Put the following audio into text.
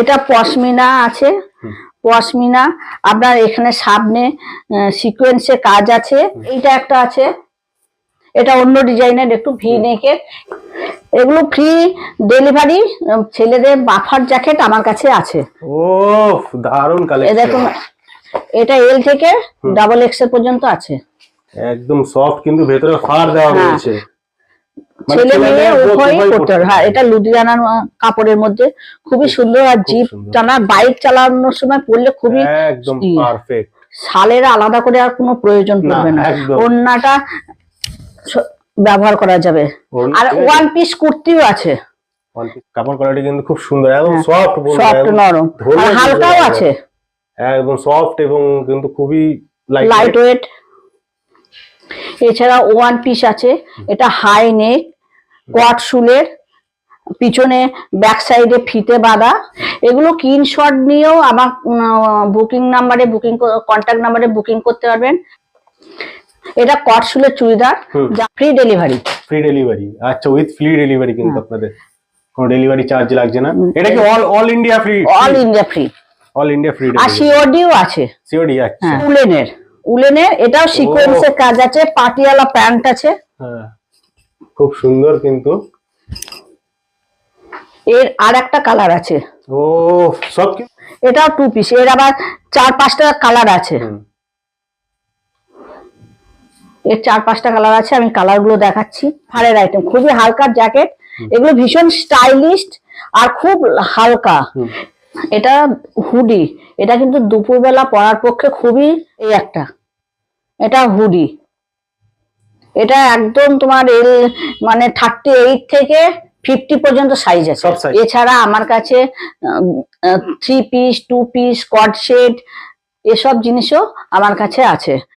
এটা পশমিনা আছে, পশমিনা আপনার এখানে সামনে সিকোয়েন্সে কাজ আছে। এইটা একটা আছে, এটা অন্য ডিজাইনের, একটু ভি নেকের। এগুলো ফ্রি ডেলিভারি। ছেলেদের বাফার জ্যাকেট আমার কাছে আছে। ও দারুন এই কালেকশন। দেখুন, এটা এল থেকে ডাবল এক্সেল পর্যন্ত আছে। একদম সফট, কিন্তু ভেতরে ফাড় দেওয়া রয়েছে। ছেলে মেয়ে উভয়ই করতে হবে। হ্যাঁ, এটা লুধিয়ানার কাপড়ের মধ্যে খুবই সুন্দর। আর জিপ টানা বাইক চালানোর সময় পরলে খুবই একদম পারফেক্ট। শালের আলাদা করে আর কোনো প্রয়োজন পড়বে না। ওড়নাটা ব্যবহার করা যাবে। আর ওয়ান পিস কুর্তিও আছে। কাপড় কোয়ালিটি কিন্তু খুব সুন্দর, একদম সফট, সফট নরম, আর হালকাও আছে, একদম সফট এবং কিন্তু খুবই লাইট ওয়েট। এছাড়া ওয়ান পিস আছে, এটা হাই নেক, কোয়াট শুলের, পিছনে ব্যাক সাইডে ফিতে বাঁধা। এগুলো স্ক্রিনশট নিয়েও আমার বুকিং নাম্বারে কন্ট্যাক্ট নাম্বারে বুকিং করতে পারবেন। এটা কোয়াট শুলের চুড়িদার, যা ফ্রি ডেলিভারি। ফ্রি ডেলিভারি, আচ্ছা, উইথ ফ্রি ডেলিভারি কিন্তু আপনাদের কোনো ডেলিভারি চার্জ লাগছে না। এটা কি all India free? All India free, all India free. আর সিওডিও আছে। সিওডি, আচ্ছা। উলেনের এটাও সিকোয়েন্সের কাজ আছে, পাটিয়ালা প্যান্ট আছে। হ্যাঁ, খুব সুন্দর। কিন্তু এর আর একটা কালার আছে। ও সব এটাও টু পিস, এর আবার 4-5টা কালার আছে। এর 4-5টা কালার আছে, আমি কালার গুলো দেখাচ্ছি। ফাড়ের আইটেম, খুবই হালকা জ্যাকেট। এগুলো ভীষণ স্টাইলিশ আর খুব হালকা। এটা হুডি, এটা কিন্তু দুপুরবেলা পরার পক্ষে খুবই একটা। এটা হুডি, এটা একদম তোমার মানে 38 থেকে 50 পর্যন্ত সাইজ আছে। এছাড়া আমার কাছে 3 পিস, 2 পিস, কট সেট, এসব জিনিসও আমার কাছে আছে।